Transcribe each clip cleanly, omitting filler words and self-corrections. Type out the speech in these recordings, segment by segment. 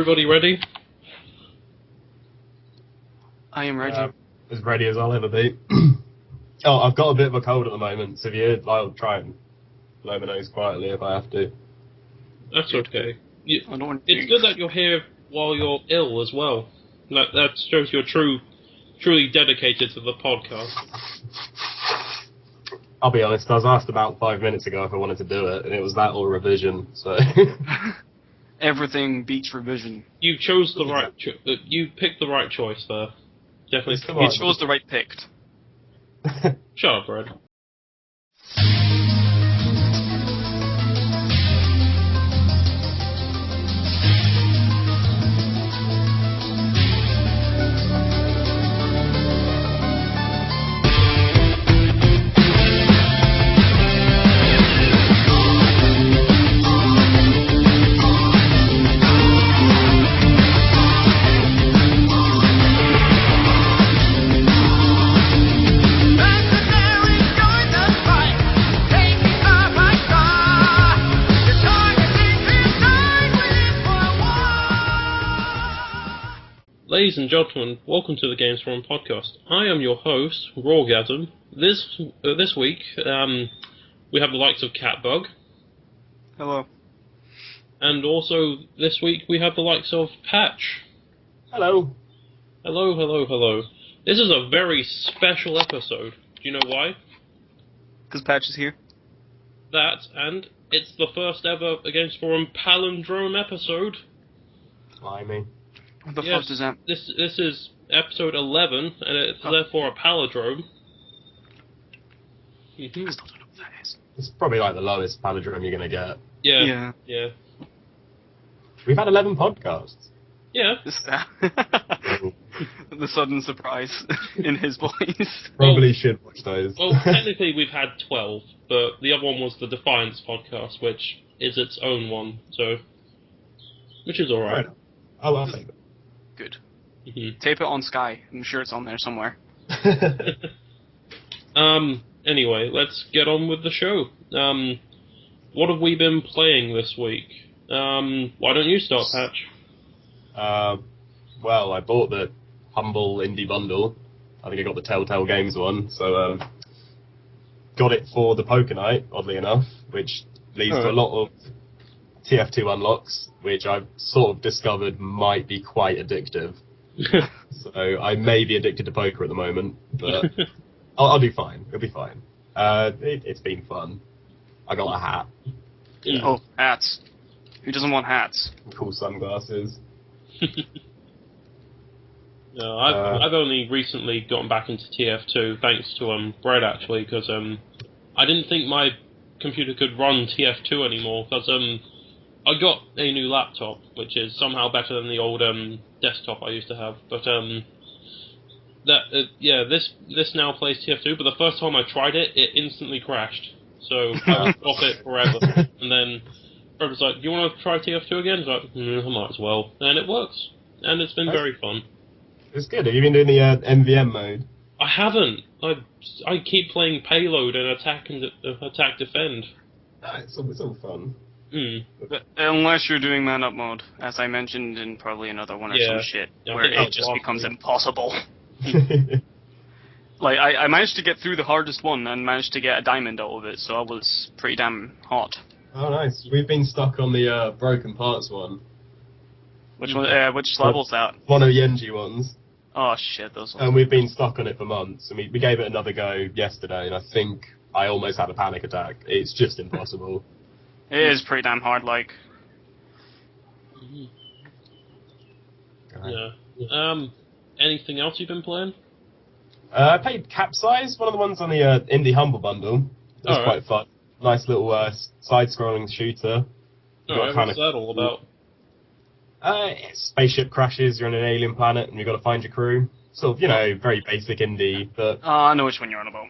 everybody ready? I am ready. As ready as I'll ever be. Oh, I've got a bit of a cold at the moment, so if you hear, I'll try and blow my nose quietly if I have to. That's okay. It's good that you're here while you're ill as well. That shows you're truly dedicated to the podcast. I'll be honest, I was asked about 5 minutes ago if I wanted to do it, and it was that or revision, so... Everything beats revision. You chose the right... you picked the right choice there. Definitely. You chose the right pick. Shut up, Brad. Ladies and gentlemen, welcome to the GamesForum podcast. I am your host, Rawgasm. This week, we have the likes of CatBug. Hello. And also, this week, we have the likes of Patch. Hello. Hello. This is a very special episode. Do you know why? Because Patch is here. That, and it's the first ever GamesForum palindrome episode. Blimey. What the fuck does that... This is episode 11, and it's therefore a palindrome. I still don't know what that is. It's probably like the lowest palindrome you're going to get. Yeah. We've had 11 podcasts. Yeah. The sudden surprise in his voice. Probably should watch those. Well, technically we've had 12, but the other one was the Defiance podcast, which is its own one, so... Which is alright. I'll take it. Good. Mm-hmm. Tape it on Sky. I'm sure it's on there somewhere. Anyway, let's get on with the show. What have we been playing this week? Why don't you start, Patch? Well, I bought the Humble Indie Bundle. I think I got the Telltale Games one, so got it for the Poker Night, oddly enough, which leads to a lot of TF2 unlocks, which I've sort of discovered might be quite addictive. So I may be addicted to poker at the moment, but I'll do fine. It'll be fine. It's been fun. I got a hat. Yeah. Oh, hats. Who doesn't want hats? Cool sunglasses. No, I've only recently gotten back into TF2, thanks to Brad, actually, because I didn't think my computer could run TF2 anymore, because I got a new laptop, which is somehow better than the old desktop I used to have. But this now plays TF2. But the first time I tried it, it instantly crashed. So I was off it forever. And then Fred was like, "Do you want to try TF2 again?" I was like, I might as well. And it works, and it's been very fun. It's good. Have you been doing the MVM mode? I haven't. I keep playing payload and attack defend. It's all fun. But unless you're doing man-up mode, as I mentioned in probably another one or some shit, where it just becomes impossible. Like, I managed to get through the hardest one and managed to get a diamond out of it, so I was pretty damn hot. Oh, nice. We've been stuck on the Broken Parts one. Which one? Which level's that? One of the Yenji ones. Oh shit, those ones. And we've been stuck on it for months, and we gave it another go yesterday, and I think I almost had a panic attack. It's just impossible. It is pretty damn hard, like. Yeah. Anything else you've been playing? I played Capsize, one of the ones on the Indie Humble Bundle. It was quite fun. Nice little side-scrolling shooter. What's that all about? Spaceship crashes, you're on an alien planet, and you've got to find your crew. Sort of, very basic indie, but... I know which one you're on about.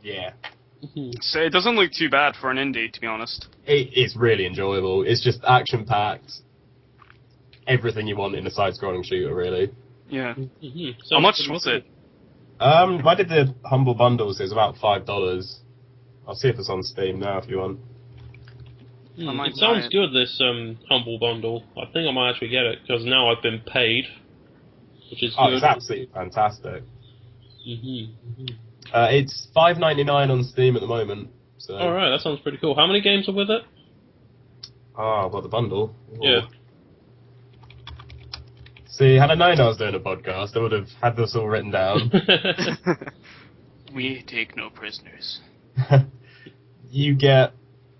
Yeah. So it doesn't look too bad for an indie, to be honest. It's really enjoyable. It's just action-packed. Everything you want in a side-scrolling shooter, really. Yeah. How much was it? I did the Humble Bundles. It was about $5. I'll see if it's on Steam now, if you want. It sounds good, this Humble Bundle. I think I might actually get it, because now I've been paid, which is good. It's absolutely fantastic. It's $5.99 on Steam at the moment. So. Alright, that sounds pretty cool. How many games are with it? I've got the bundle. Ooh. Yeah. See, had I known I was doing a podcast, I would have had this all written down. We take no prisoners. You get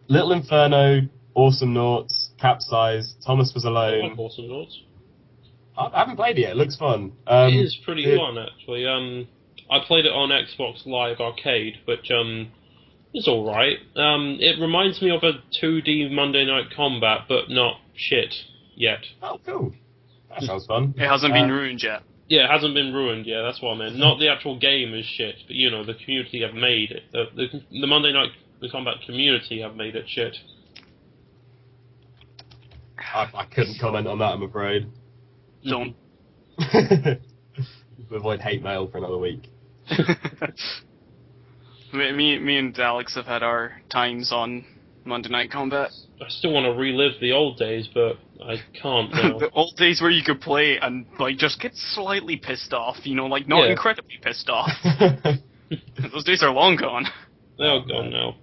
Little Inferno, Awesome Noughts, Capsize, Thomas Was Alone. I like Awesome Noughts. I haven't played it yet, it looks fun. It is pretty fun, actually. I played it on Xbox Live Arcade, which is alright. It reminds me of a 2D Monday Night Combat, but not shit yet. Oh, cool. That sounds fun. It hasn't been ruined yet. Yeah, it hasn't been ruined, yeah, that's what I meant. Not the actual game is shit, but, you know, the community have made it. The Monday Night Combat community have made it shit. I couldn't comment on that, I'm afraid. Don't. Avoid hate mail for another week. me and Alex have had our times on Monday Night Combat. I still want to relive the old days, but I can't now. The old days where you could play and like just get slightly pissed off, you know, like not incredibly pissed off. Those days are long gone. They're all gone now.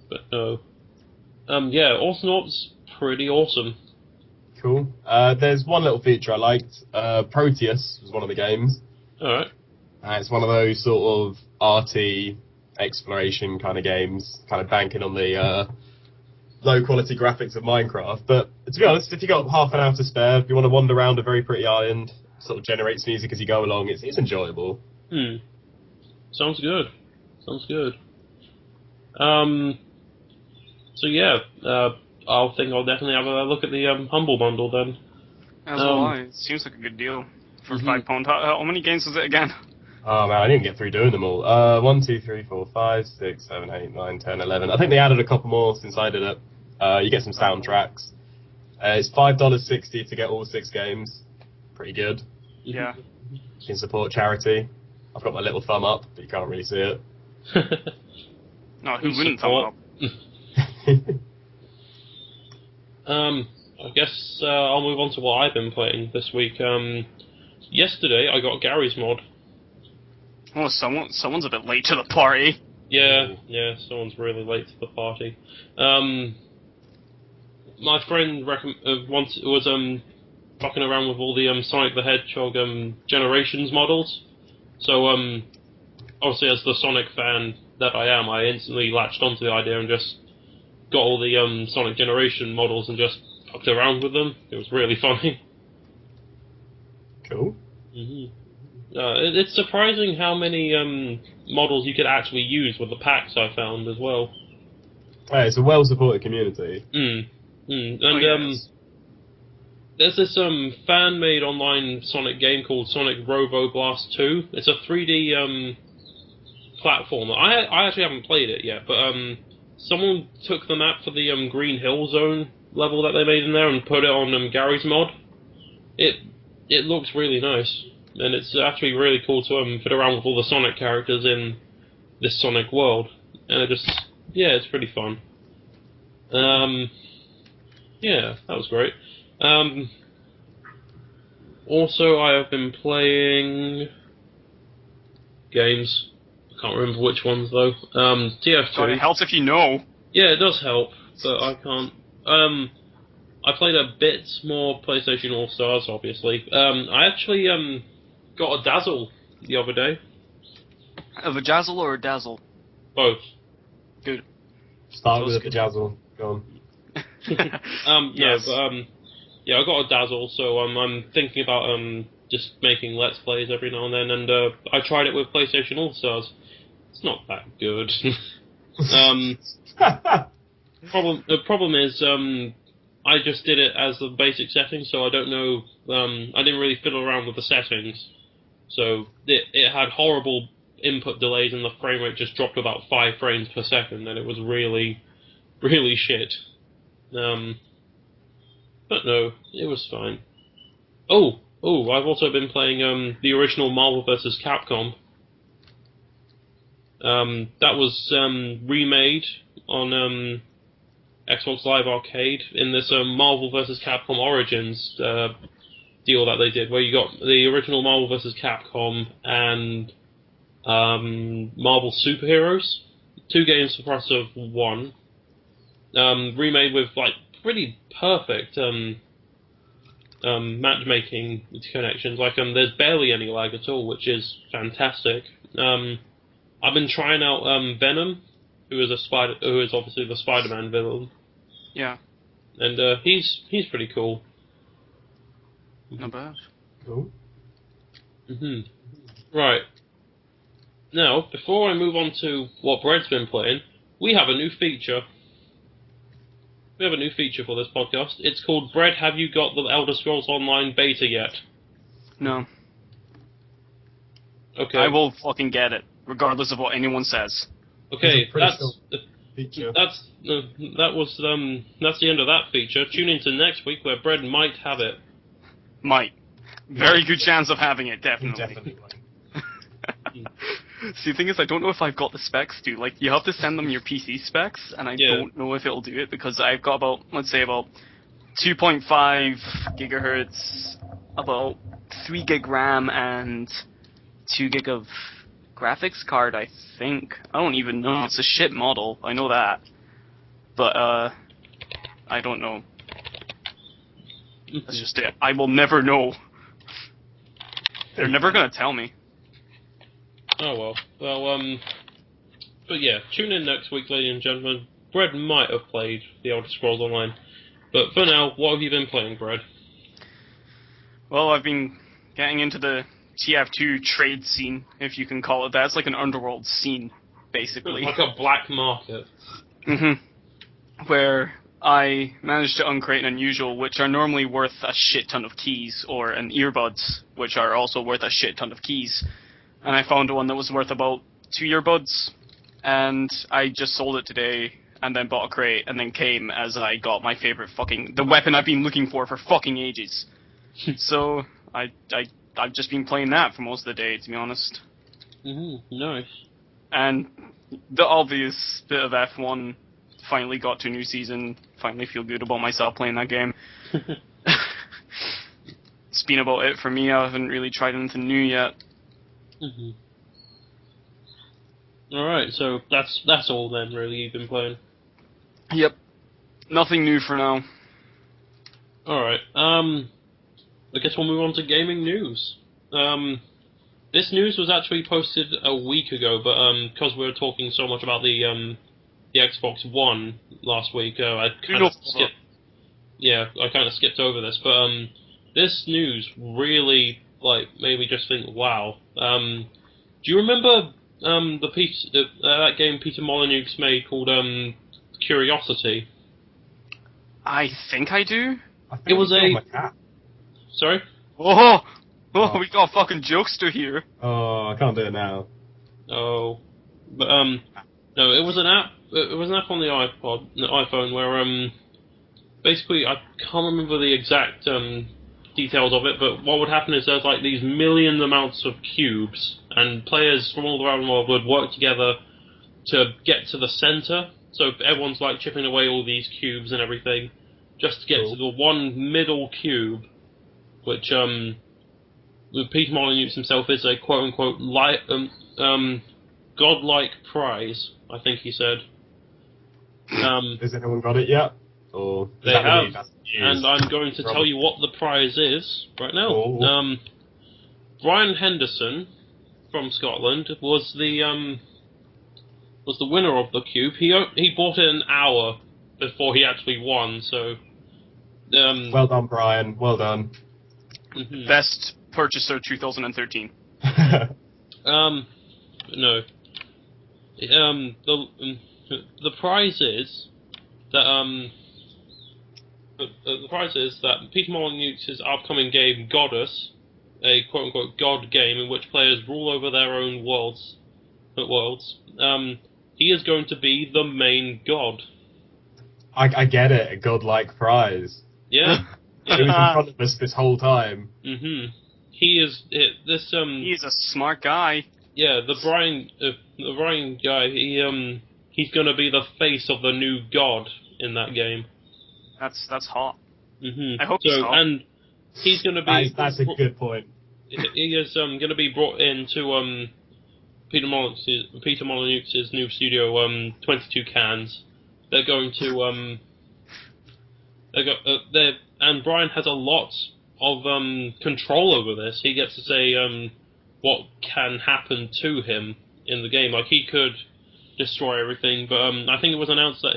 But no. Yeah, Awesome Noughts, pretty awesome. Cool. There's one little feature I liked. Proteus was one of the games. Alright. It's one of those sort of RT exploration kind of games, kind of banking on the low quality graphics of Minecraft. But to be honest, if you got half an hour to spare, if you want to wander around a very pretty island, sort of generates music as you go along, it's enjoyable. Sounds good. Sounds good. So yeah, I'll definitely have a look at the Humble Bundle then. As will I. It seems like a good deal for £5. How many games was it again? Oh man, I didn't get through doing them all. 1, 2, 3, 4, 5, 6, 7, 8, 9, 10, 11. I think they added a couple more since I did it. You get some soundtracks. It's $5.60 to get all 6 games. Pretty good. Yeah. You can support charity. I've got my little thumb up, but you can't really see it. No, who wouldn't thumb up? I guess I'll move on to what I've been playing this week. Yesterday I got Gary's mod. Oh, someone's a bit late to the party. Yeah, someone's really late to the party. My friend was fucking around with all the Sonic the Hedgehog Generations models. So obviously as the Sonic fan that I am, I instantly latched onto the idea and just got all the Sonic Generation models and just fucked around with them. It was really funny. Cool. It's surprising how many models you could actually use with the packs I found as well. Yeah, it's a well-supported community. There's this fan-made online Sonic game called Sonic Robo Blast 2. It's a 3D platformer. I actually haven't played it yet, but someone took the map for the Green Hill Zone level that they made in there and put it on Gary's mod. It looks really nice. And it's actually really cool to fit around with all the Sonic characters in this Sonic world. And it's pretty fun. Yeah, that was great. Also, I have been playing games. I can't remember which ones though. TF2. God, it helps if you know. Yeah, it does help, but I can't. I played a bit more PlayStation All Stars, obviously. I actually got a Dazzle the other day. A Vajazzle or a Dazzle? Both. Good. Start with a Vajazzle. Go on. Yes. Yeah, I got a Dazzle, so I'm thinking about just making Let's Plays every now and then, and I tried it with PlayStation All Stars. It's not that good. The problem is I just did it as the basic settings, so I don't know. I didn't really fiddle around with the settings, so it had horrible input delays, and the frame rate just dropped to about 5 frames per second, and it was really, really shit. But no, it was fine. Oh, I've also been playing the original Marvel vs. Capcom. That was remade on Xbox Live Arcade in this Marvel vs. Capcom Origins deal that they did, where you got the original Marvel vs. Capcom and Marvel Superheroes, 2 games for the price of 1, remade with like pretty perfect matchmaking connections. Like there's barely any lag at all, which is fantastic. I've been trying out Venom, who is obviously the Spider-Man villain. Yeah. And he's pretty cool. Not bad. Cool. Right. Now, before I move on to what Bread's been playing, we have a new feature. We have a new feature for this podcast. It's called Bread, have you got the Elder Scrolls Online beta yet? No. Okay. I will fucking get it, regardless of what anyone says. Okay, that's the feature. that's the end of that feature. Tune into next week where Bread might have it. Might. Very good chance of having it, definitely. Definitely. See, the thing is, I don't know if I've got the specs, dude. Like, you have to send them your PC specs, and I don't know if it'll do it, because I've got about, let's say, about 2.5 gigahertz, about 3 gig RAM, and 2 gig of graphics card, I think. I don't even know. It's a shit model, I know that. But, I don't know. That's just it. I will never know. They're never gonna tell me. Oh well. Well, but yeah, tune in next week, ladies and gentlemen. Bread might have played the Elder Scrolls Online. But for now, what have you been playing, Bread? Well, I've been getting into the TF2 trade scene, if you can call it that. It's like an underworld scene, basically. Like a black market. Where I managed to uncrate an unusual, which are normally worth a shit ton of keys, or an earbuds, which are also worth a shit ton of keys. And I found one that was worth about 2 earbuds, and I just sold it today, and then bought a crate, and then came as I got my favorite the weapon I've been looking for fucking ages. So, I've just been playing that for most of the day, to be honest. Nice. And the obvious bit of F1, finally got to a new season, finally feel good about myself playing that game. It's been about it for me. I haven't really tried anything new yet. Alright, so that's all then, really, you've been playing? Yep. Nothing new for now. Alright, I guess we'll move on to gaming news. This news was actually posted a week ago, but because we were talking so much about the Xbox One last week, I kind of skipped. Yeah, I kind of skipped over this, but this news really made me just think, wow. Do you remember that game Peter Molyneux made called Curiosity? I think I do. It was a. Sorry. Oh, we got a fucking jokester here. Oh, I can't do it now. Oh, but no, it was an app. It was an app on the iPhone, where basically I can't remember the exact details of it, but what would happen is there's like these million amounts of cubes, and players from all around the world would work together to get to the center. So everyone's like chipping away all these cubes and everything, just to get to the one middle cube, which Peter Molyneux himself is a quote-unquote godlike prize, I think he said. Has anyone got it yet? Or they have, and I'm going to tell you what the prize is right now. Oh. Bryan Henderson from Scotland was the winner of the cube. He bought it an hour before he actually won. So, well done, Bryan. Well done. Best purchaser 2013. No. The prize is that Peter Molyneux' upcoming game Goddess, a quote-unquote god game in which players rule over their own worlds, he is going to be the main god. I get it, a godlike prize. Yeah. It was in front of us this whole time. He is this. He's a smart guy. Yeah, the Bryan guy. He's gonna be the face of the new god in that game. That's hot. Mm-hmm. I hope he's hot. And he's gonna be. That's a good point. He is gonna be brought into Peter Molyneux's new studio, 22 Cans. They're going to and Bryan has a lot of control over this. He gets to say what can happen to him in the game. Like, he could destroy everything, but I think it was announced that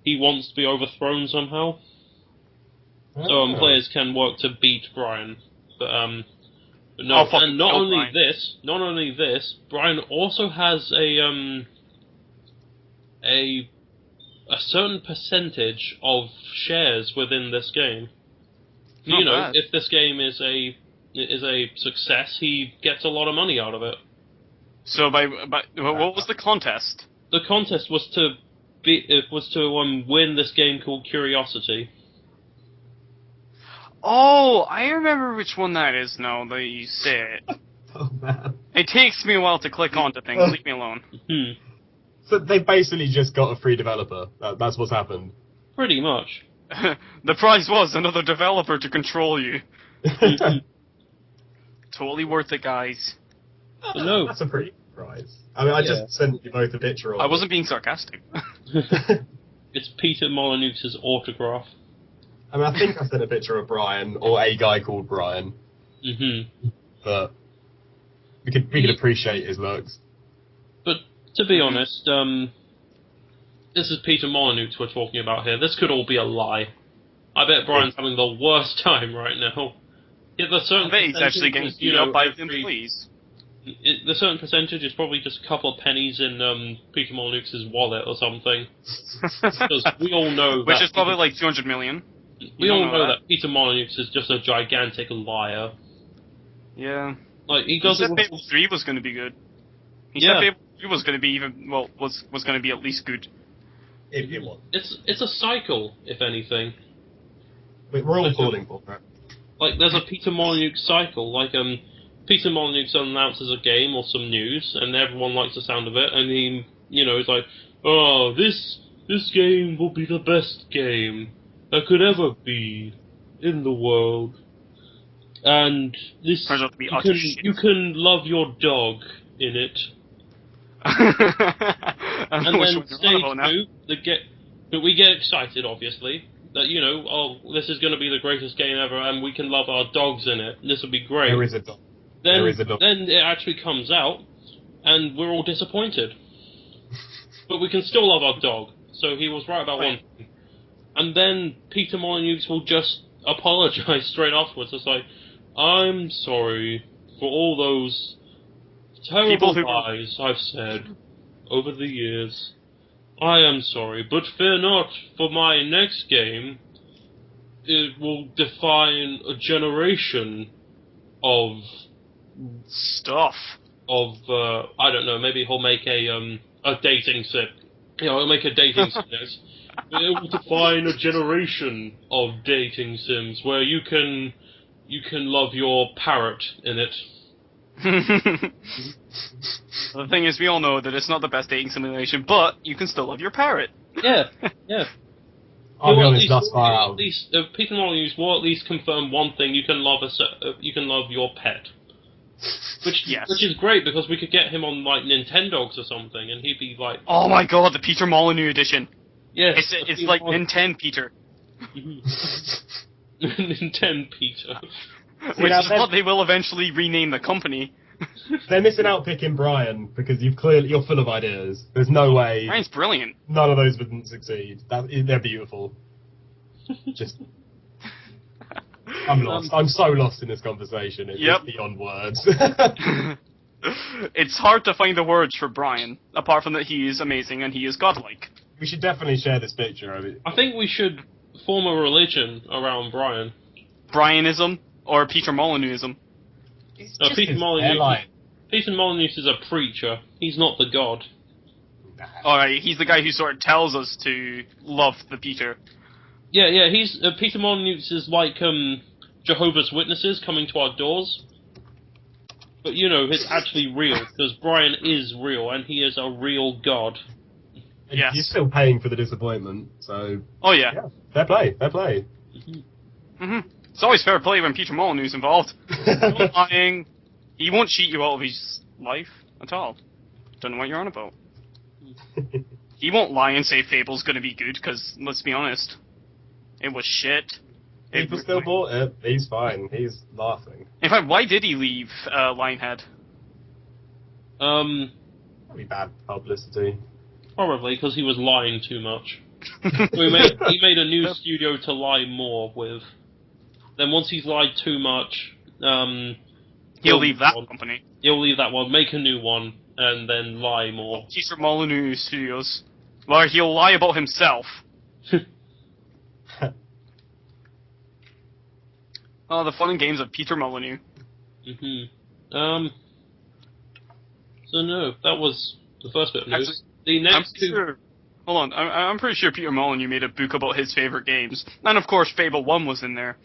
he wants to be overthrown somehow. So players can work to beat Bryan. But no, and not only this, Bryan also has a certain percentage of shares within this game. You know, if this game is a success, he gets a lot of money out of it. So what was the contest? The contest was to win this game called Curiosity. Oh, I remember which one that is now that you say it. Oh man. It takes me a while to click onto things. Leave me alone. So they basically just got a free developer. That's what's happened. Pretty much. The prize was another developer to control you. Totally worth it, guys. No. That's a pretty prize. I mean, I just sent you both a picture of I wasn't being sarcastic. It's Peter Molyneux's autograph. I mean, I think I sent a picture of Bryan, or a guy called Bryan. But we could appreciate his looks. But to be honest, this is Peter Molyneux we're talking about here. This could all be a lie. I bet Bryan's having the worst time right now. Yeah, there's certain I bet he's actually getting beat up by employees. The certain percentage is probably just a couple of pennies in Peter Molyneux's wallet or something. Because we all know Which is probably like 200 million. We all know that Peter Molyneux is just a gigantic liar. Yeah. Like, he said Fable 3 was going to be good. He said Fable 3 was going to be even, well, was going to be at least good. It was. It's a cycle, if anything. We're all falling for it. Like, there's a Peter Molyneux cycle. Like, Peter Molyneux announces a game or some news, and everyone likes the sound of it, and he, is like, oh, this game will be the best game that could ever be in the world. And this, turns out to be you can love your dog in it. And then stage 2, we get excited, obviously, that, this is going to be the greatest game ever, and we can love our dogs in it. This will be great. There is a dog. Then it actually comes out, and we're all disappointed. But we can still love our dog, so he was right about one thing. And then Peter Molyneux will just apologize straight afterwards. It's like, I'm sorry for all those terrible lies I've said over the years. I am sorry, but fear not, for my next game, it will define a generation of stuff. I don't know, maybe he'll make a dating sim. He'll make a dating sim next. It will define a generation of dating sims where you can love your parrot in it. The thing is, we all know that it's not the best dating simulation, but you can still love your parrot. Yeah. I'll be honest, thus far out. At least, Peter Molyneux will at least confirm one thing: you can love your pet. Which is great, because we could get him on like Nintendogs or something, and he'd be like, oh my god, the Peter Molyneux edition. Yes, it's like Nintendo Peter. Nintendo Peter. Which is what they will eventually rename the company. They're missing out picking Bryan, because you're full of ideas. There's no way. Bryan's brilliant. None of those wouldn't succeed. They're beautiful. Just. I'm lost. I'm so lost in this conversation. It's beyond words. It's hard to find the words for Bryan, apart from that he is amazing and he is godlike. We should definitely share this picture of it. I think we should form a religion around Bryan. Bryanism or Peter Molyneuxism. Peter Molyneux is a preacher. He's not the god. Alright, he's the guy who sort of tells us to love the Peter. Yeah, he's Peter Molyneux is like Jehovah's Witnesses coming to our doors. But you know, it's actually real, because Bryan is real, and he is a real god. Yes. You're still paying for the disappointment, so... Oh, yeah. Yeah, fair play, fair play. It's always fair play when Peter Molyneux's involved. No lying. He won't cheat you out of his life at all. Don't know what you're on about. He won't lie and say Fable's gonna be good, because, let's be honest, it was shit. People still bought it. He's fine. He's laughing. In fact, why did he leave Lionhead? Probably bad publicity. Probably because he was lying too much. he made a new studio to lie more with. Then once he's lied too much, He'll leave that company. He'll leave that one, make a new one, and then lie more. Peter Molyneux Studios. Where he'll lie about himself. Oh, the fun and games of Peter Molyneux. So no, that was the first bit of news. Actually, The next two... Sure. Hold on, I'm pretty sure Peter Molyneux made a book about his favourite games. And of course, Fable 1 was in there.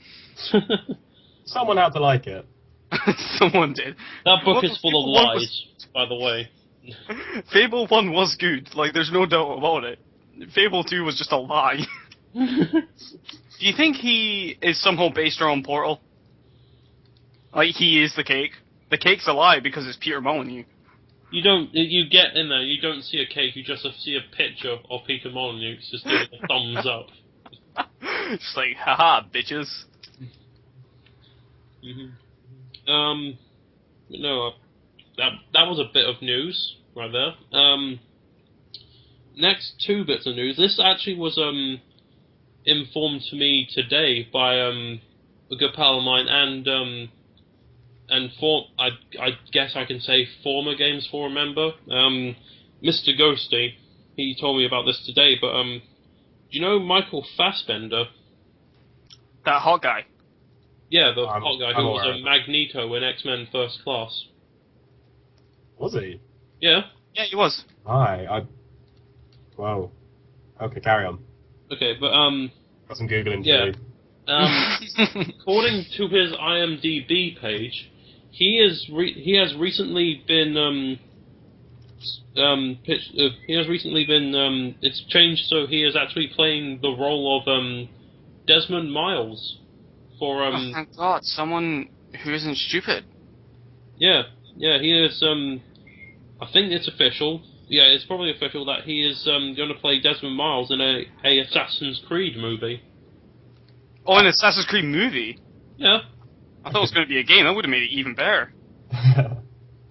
Someone had to like it. Someone did. That book is full of Fable 1 lies, by the way. Fable 1 was good, like, there's no doubt about it. Fable 2 was just a lie. Do you think he is somehow based around Portal? Like, he is the cake? The cake's a lie because it's Peter Molyneux. You get in there, you don't see a cake, you just see a picture of Peter Molyneux just doing a thumbs up. It's like, haha, bitches. No, that was a bit of news right there. Next two bits of news. This actually was informed to me today by a good pal of mine and I guess I can say former GamesForum member, Mr. Ghosty. He told me about this today, but do you know Michael Fassbender? That hot guy. Yeah, the hot guy who was aware a of Magneto in X-Men First Class. Was he? Yeah. Yeah, he was. Hi, Whoa. Okay, carry on. Okay, but Got some Googling to yeah. do. According to his IMDb page, he has recently been it's changed, so he is actually playing the role of Desmond Miles for Oh, thank God, someone who isn't stupid. yeah, he is I think it's official. Yeah, it's probably official that he is going to play Desmond Miles in a Assassin's Creed movie. Oh, an Assassin's Creed movie? Yeah. I thought it was going to be a game. That would have made it even better.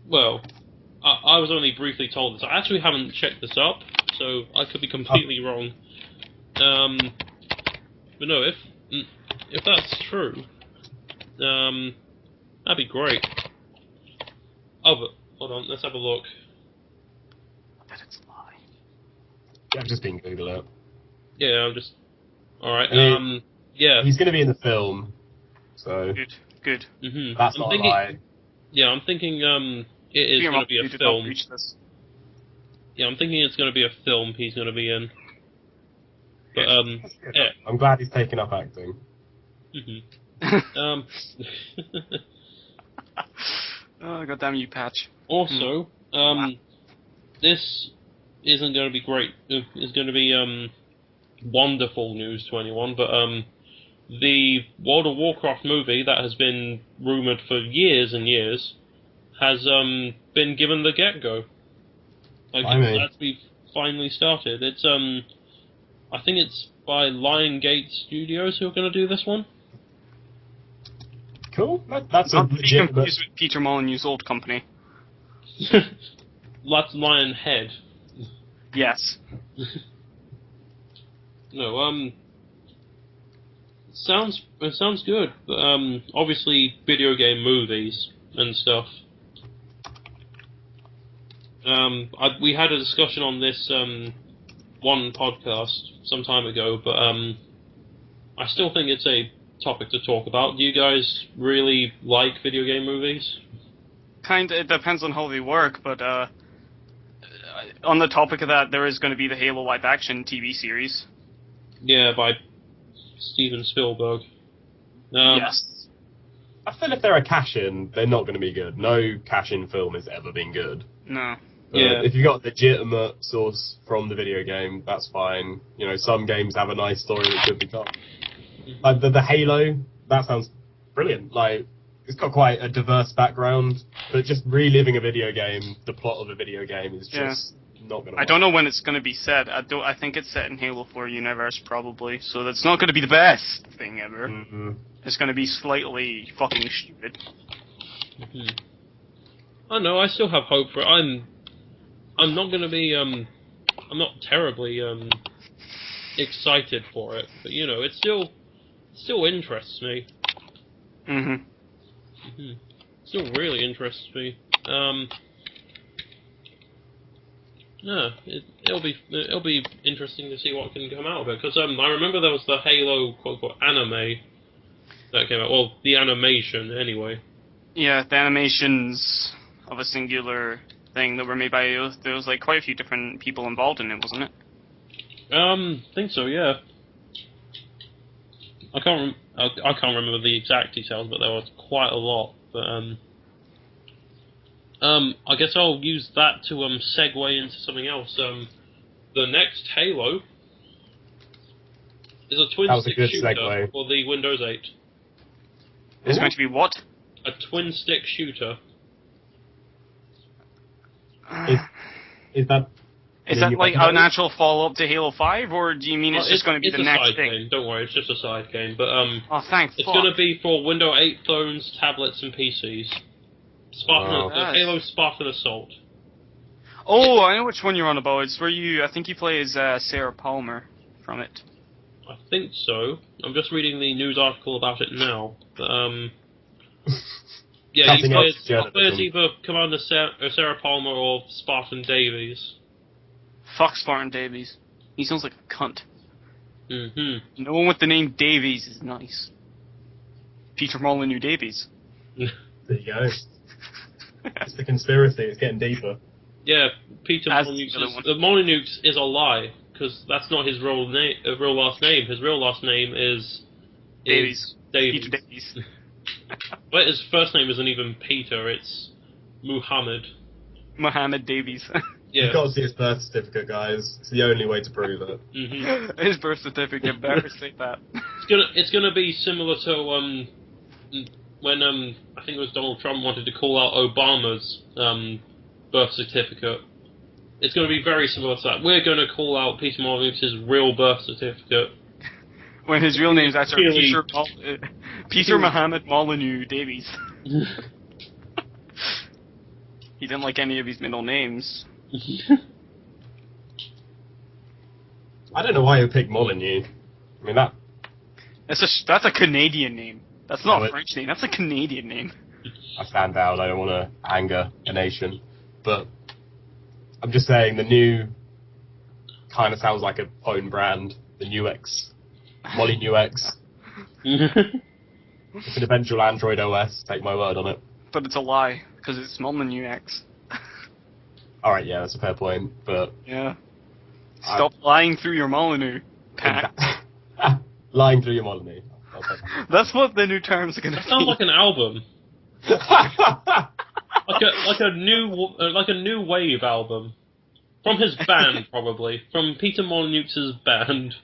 Well, I was only briefly told this. I actually haven't checked this up, so I could be completely wrong. But no, if that's true, that'd be great. Oh, but hold on, let's have a look. I bet it's a lie. Yeah, I've just been Google it. Yeah, I'm just... Alright, yeah. He's going to be in the film, so Good. that's not a lie. Yeah, I'm thinking it is going to be a film. Yeah, I'm thinking it's going to be a film he's going to be in. But, yeah. I'm glad he's taken up acting. Oh, goddamn you, Patch. Also, this isn't going to be great. It's going to be wonderful news to anyone, but the World of Warcraft movie that has been rumoured for years and years has been given the get-go. Like, it's actually finally started. It's I think it's by Lion Gate Studios who are going to do this one. Cool. That's a Not to be legitimate... confused with Peter Molyneux's old company. That's Lionhead. Yes. No, it sounds good, but obviously video game movies and stuff. We had a discussion on this one podcast some time ago, but I still think it's a topic to talk about. Do you guys really like video game movies? Kinda, it depends on how they work, but on the topic of that, there is going to be the Halo live-action TV series. Yeah, by Steven Spielberg. Yes. I feel if they're a cash-in, they're not going to be good. No cash-in film has ever been good. No. Yeah. If you've got legitimate source from the video game, that's fine. You know, some games have a nice story that could be told. Like the Halo, that sounds brilliant. Like, it's got quite a diverse background, but just reliving a video game, the plot of a video game is just not going to work. I don't know when it's going to be set. I think it's set in Halo 4 universe, probably. So that's not going to be the best thing ever. Mm-hmm. It's going to be slightly fucking stupid. Mm-hmm. I know, I still have hope for it. I'm not going to be, I'm not terribly, excited for it, but, you know, it still interests me. Mm-hmm. Still really interests me. Yeah, it'll be interesting to see what can come out of it, because I remember there was the Halo quote-unquote anime that came out, well, the animation, anyway. Yeah, the animations of a singular thing that were made by, there was like quite a few different people involved in it, wasn't it? Think so, yeah. I can't remember the exact details, but there was quite a lot. But I guess I'll use that to segue into something else. The next Halo is a twin-stick shooter segue. for the Windows 8. It's going to be what? A twin-stick shooter. Is that... Is that like an actual follow-up to Halo 5, or do you mean it's just going to be the next thing? Game. Don't worry, it's just a side game. But oh, thank it's going to be for Windows 8 phones, tablets, and PCs. Halo Spartan Assault. Oh, I know which one you're on about. It's where I think you play as Sarah Palmer from it. I think so. I'm just reading the news article about it now. But, yeah, you play as either Commander Sarah Palmer or Spartan Davies. Fuck Spartan Davies. He sounds like a cunt. Mm-hmm. No one with the name Davies is nice. Peter Molyneux Davies. There you go. It's the conspiracy. It's getting deeper. Yeah, Peter Molyneux is a lie, because that's not his real last name. His real last name is Davies. Davies. Peter Davies. But his first name isn't even Peter, it's Muhammad. Muhammad Davies. Yeah. You've got to see his birth certificate, guys. It's the only way to prove it. Mm-hmm. His birth certificate better say that. It's gonna be similar to when I think it was Donald Trump wanted to call out Obama's birth certificate. It's gonna be very similar to that. We're gonna call out Peter Molyneux's real birth certificate. When his real name is actually Peter Muhammad Molyneux Davies. He didn't like any of his middle names. I don't know why you picked Molyneux. I mean, that's a Canadian name. That's not a French name. That's a Canadian name. I stand out. I don't want to anger a nation, but I'm just saying the new kind of sounds like a phone brand. The Nuix, Molyneux X. It's an eventual Android OS. Take my word on it. But it's a lie because it's Molyneux X. All right, yeah, that's a fair point, but yeah. Stop lying through your Molyneux, Pat. Lying through your Molyneux. That's what the new terms are going to be. Sounds like an album. like a new wave album from his band, probably from Peter Molyneux's band.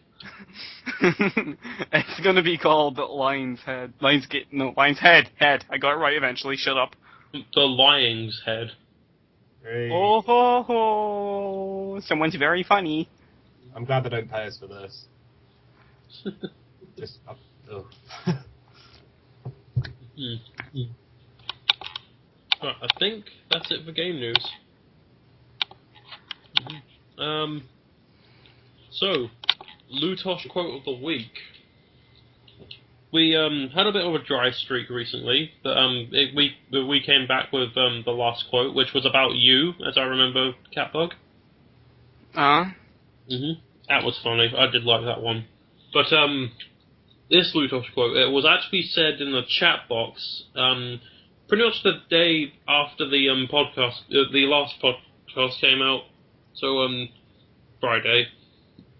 It's going to be called Lion's Head. Lion's Head. Head. I got it right eventually. Shut up. The Lying's Head. Hey. Oh ho ho! Someone's very funny. I'm glad they don't pay us for this. Just, Right, I think that's it for game news. So, Tosh Quote of the week. We had a bit of a dry streak recently, but we came back with the last quote, which was about you, as I remember, CatBug. That was funny. I did like that one. But this Tosh quote, it was actually said in the chat box, pretty much the day after the podcast, the last podcast came out. So Friday.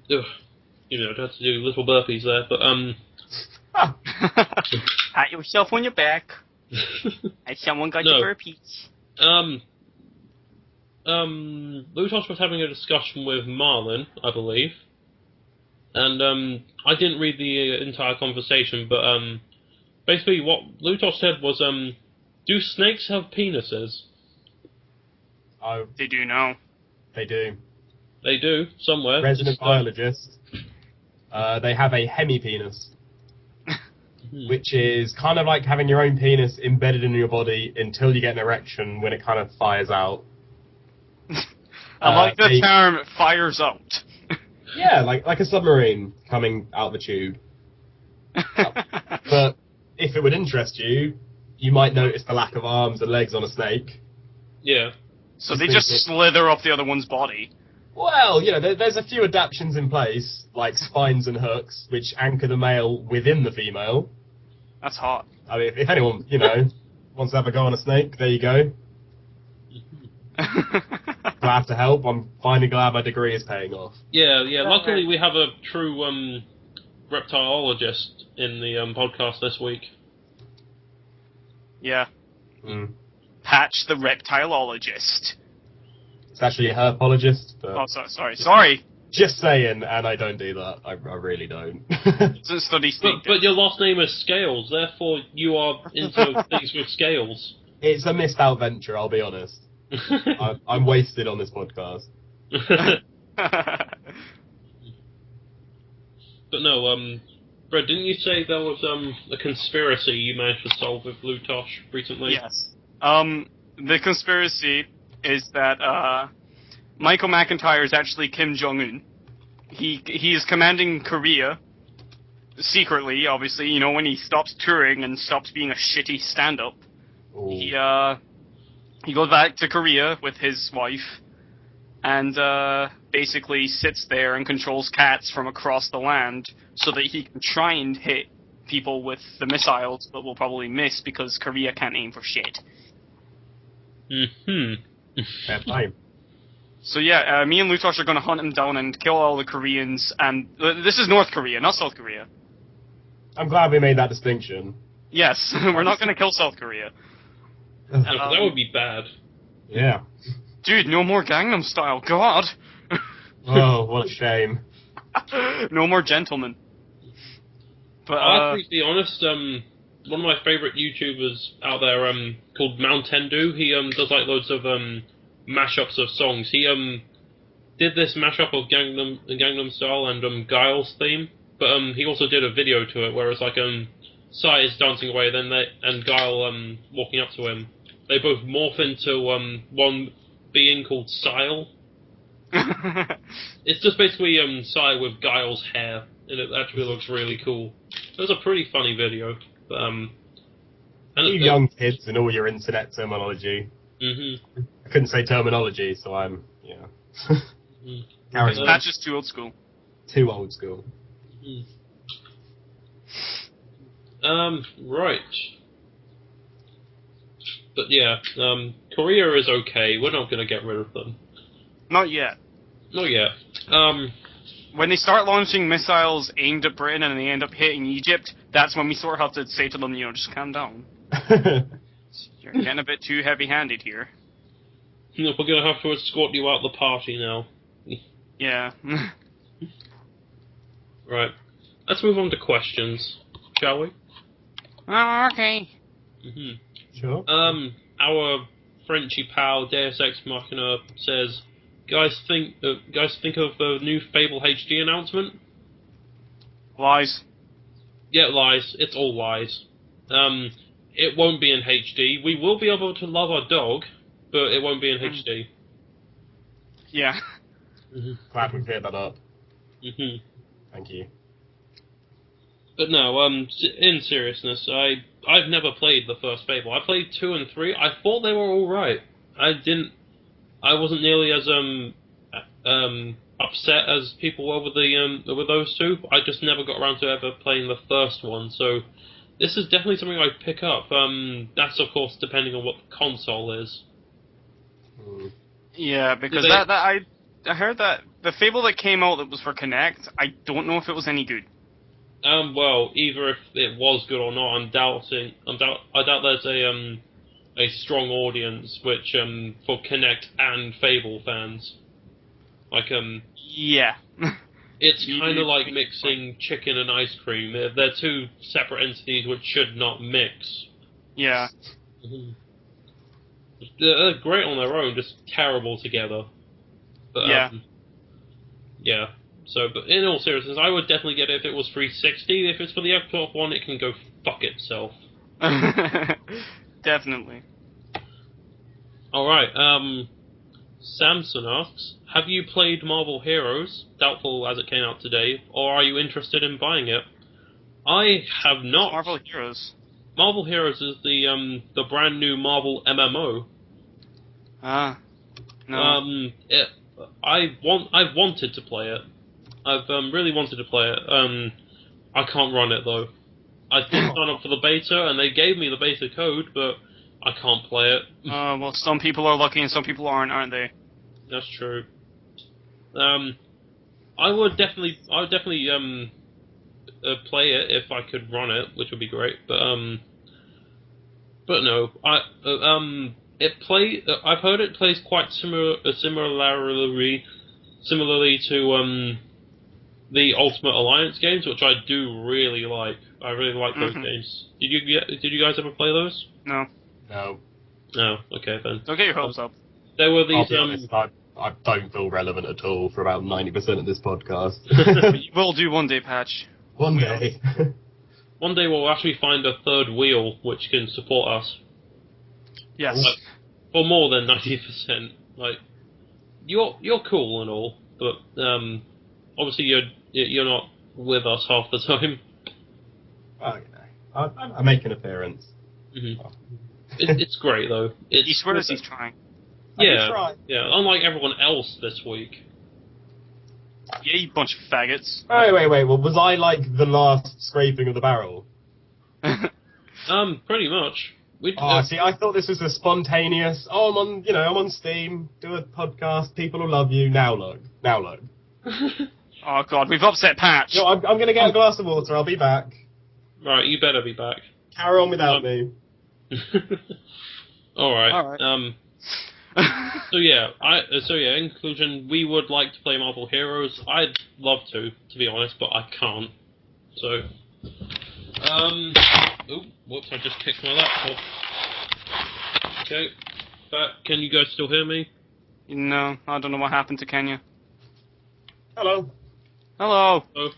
Ugh, you know, I'd have to do little burpees there, but Pat yourself on your back. Has someone got No. the burpees? Lutos was having a discussion with Marlin, I believe, and I didn't read the entire conversation, but basically what Lutos said was, do snakes have penises? Oh, They do now. they do. They do, somewhere. Resident biologist. They have a hemipenis, which is kind of like having your own penis embedded in your body until you get an erection when it kind of fires out. I like the term fires out. Yeah, like a submarine coming out the tube. But if it would interest you, you might notice the lack of arms and legs on a snake. Yeah. So they just slither up the other one's body. Well, you know, there's a few adaptations in place, like spines and hooks, which anchor the male within the female. That's hot. I mean, if anyone, you know, wants to have a go on a snake, there you go. Glad to help. I'm finally glad my degree is paying off. Yeah. Luckily, we have a true reptileologist in the podcast this week. Yeah. Mm. Patch the reptileologist. It's actually a herpologist. But Oh, sorry. just saying, and I don't do that. I really don't. Doesn't study snake. But your last name is Scales, therefore you are into things with scales. It's a missed out venture, I'll be honest. I'm wasted on this podcast. But no, Brett, didn't you say there was a conspiracy you managed to solve with Lutosh recently? Yes. The conspiracy is that Michael McIntyre is actually Kim Jong-un. He is commanding Korea secretly, obviously. You know, when he stops touring and stops being a shitty stand-up, he goes back to Korea with his wife and basically sits there and controls cats from across the land so that he can try and hit people with the missiles, but will probably miss because Korea can't aim for shit. Fair play. So yeah, me and Lutosh are going to hunt him down and kill all the Koreans, and this is North Korea, not South Korea. I'm glad we made that distinction. Yes, we're not going to kill South Korea. That would be bad. Yeah. Dude, no more Gangnam Style, God! Oh, what a shame. No more gentlemen. But, I'll be honest, one of my favourite YouTubers out there, called Mountendu, he does like loads of mashups of songs. He did this mashup of Gangnam Style and Guile's theme, but he also did a video to it where it's like Sai is dancing away, then and Guile walking up to him. They both morph into one being called Sile. It's just basically Sai with Guile's hair, and it actually looks really cool. It was a pretty funny video, but You young kids and all your internet terminology. Mm-hmm. I couldn't say terminology, so I'm, carrying on. That's just too old school. Too old school. Right. But yeah, Korea is okay. We're not going to get rid of them. Not yet. Not yet. When they start launching missiles aimed at Britain and they end up hitting Egypt, that's when we sort of have to say to them, just calm down. You're getting a bit too heavy-handed here. We're going to have to escort you out the party now. Yeah. Right. Let's move on to questions, shall we? Oh, okay. Sure. Our Frenchy pal Deus Ex Machina says, guys think of the new Fable HD announcement? Lies. Yeah, lies. It's all lies. It won't be in HD. We will be able to love our dog, but it won't be in HD. Yeah. Glad we cleared that up. Mm-hmm. Thank you. But no, in seriousness, I've never played the first Fable. I played 2 and 3. I thought they were all right. I wasn't nearly as upset as people were with those two. I just never got around to ever playing the first one. So this is definitely something I'd pick up. That's of course depending on what the console is. Yeah, because I heard that the Fable that came out that was for Kinect, I don't know if it was any good. Well, either if it was good or not, I doubt there's a strong audience which for Kinect and Fable fans. Like Yeah. it's kind of like mixing chicken and ice cream. They're two separate entities which should not mix. Yeah. They're great on their own, just terrible together. But, Yeah. Yeah. So, but in all seriousness, I would definitely get it if it was 360. If it's for the Xbox One, it can go fuck itself. Definitely. Alright, Samson asks, have you played Marvel Heroes? Doubtful as it came out today. Or are you interested in buying it? I have not. Marvel Heroes. Marvel Heroes is the brand new Marvel MMO. Ah. No. I've wanted to play it. I've really wanted to play it. I can't run it though. I did sign up for the beta, and they gave me the beta code, but I can't play it. Well, some people are lucky and some people aren't they? That's true. I would definitely play it if I could run it, which would be great. But no, I've heard it plays quite similarly to the Ultimate Alliance games, which I do really like. I really like those games. Did you guys ever play those? No. No. No. Okay then. Don't get your hopes up. There were I'll these. be honest, I don't feel relevant at all for about 90% of this podcast. You will do one day, Patch. One day. One day we'll actually find a third wheel which can support us. Yes. Like, for more than 90%. Like, you're cool and all, but obviously you're not with us half the time. Well, you know, I make an appearance. Mm-hmm. It's great though. He swears he's trying. Yeah, yeah. Unlike everyone else this week. Yeah, you bunch of faggots. Wait. Well, was I like the last scraping of the barrel? Pretty much. See, I thought this was a spontaneous. Oh, I'm on Steam. Do a podcast. People will love you. Now look. Oh God, we've upset Patch. No, I'm gonna get a glass of water. I'll be back. Right, you better be back. Carry on without me. Alright. So yeah, in conclusion, we would like to play Marvel Heroes. I'd love to be honest, but I can't. So, whoops! I just kicked my laptop. Okay, but can you guys still hear me? No, I don't know what happened to Kenya. Hello. Hello. So,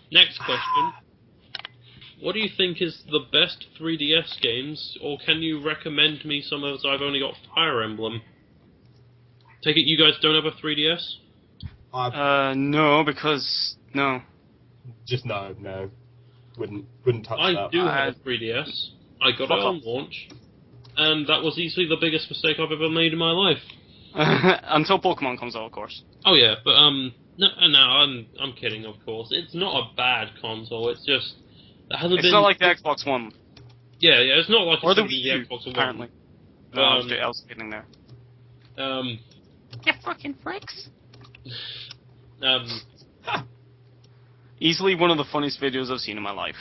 next question. What do you think is the best 3DS games, or can you recommend me some as I've only got Fire Emblem? Take it you guys don't have a 3DS? No, because no. Just no. Wouldn't touch that. I do have a 3DS. I got it on launch, and that was easily the biggest mistake I've ever made in my life. Until Pokemon comes out, of course. Oh yeah, but no, I'm kidding, of course. It's not a bad console. It's just It's not like the Xbox One. Yeah, it's not like or it's the Wii U, Xbox One. apparently. No, I was kidding there. You fucking freaks. Easily one of the funniest videos I've seen in my life.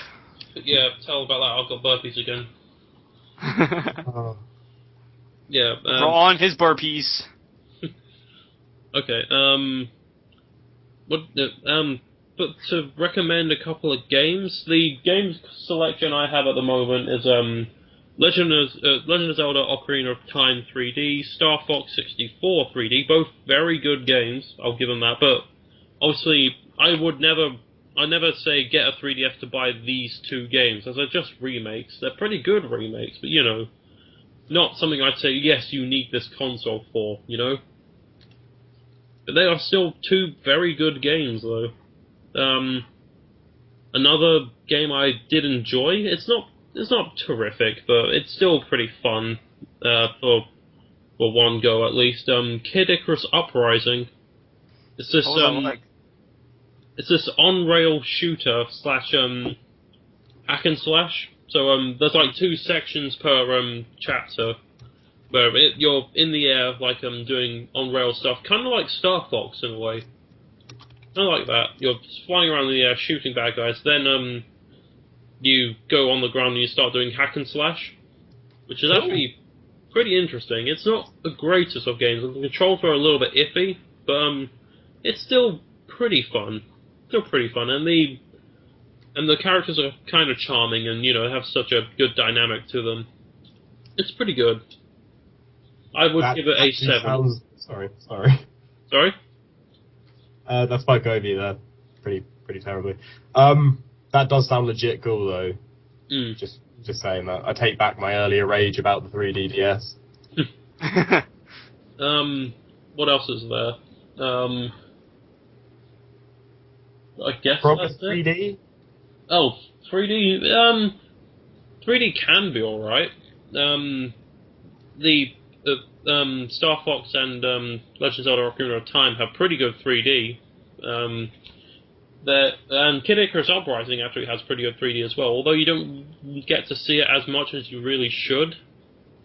Yeah, tell about that. I've got burpees again. Yeah. Throw on his burpees. Okay. But to recommend a couple of games, the game selection I have at the moment is Legend of Zelda: Ocarina of Time 3D, Star Fox 64 3D, both very good games. I'll give them that. But obviously, I never say get a 3DS to buy these two games, as they're just remakes. They're pretty good remakes, but not something I'd say yes, you need this console for. But they are still two very good games, though. Another game I did enjoy. It's not terrific, but it's still pretty fun for one go at least. Kid Icarus Uprising. It's this it's this on-rail shooter / hack and slash. So there's like 2 sections per chapter, where you're in the air like doing on-rail stuff, kind of like Star Fox in a way. I like that. You're flying around in the air, shooting bad guys. Then you go on the ground and you start doing hack and slash, which is actually pretty interesting. It's not the greatest of games. The controls are a little bit iffy, but it's still pretty fun. Still pretty fun, and the characters are kind of charming, and have such a good dynamic to them. It's pretty good. I would give it a 7. Sorry. Sorry? That spoke over you there, pretty terribly. That does sound legit cool though. Just saying that. I take back my earlier rage about the 3D DS. What else is there? I guess Proper that's 3D? it. Oh, 3D. 3D can be all right. The Star Fox and Legends of Zelda: Ocarina of Time have pretty good 3D. And Kid Icarus Uprising actually has pretty good 3D as well, although you don't get to see it as much as you really should.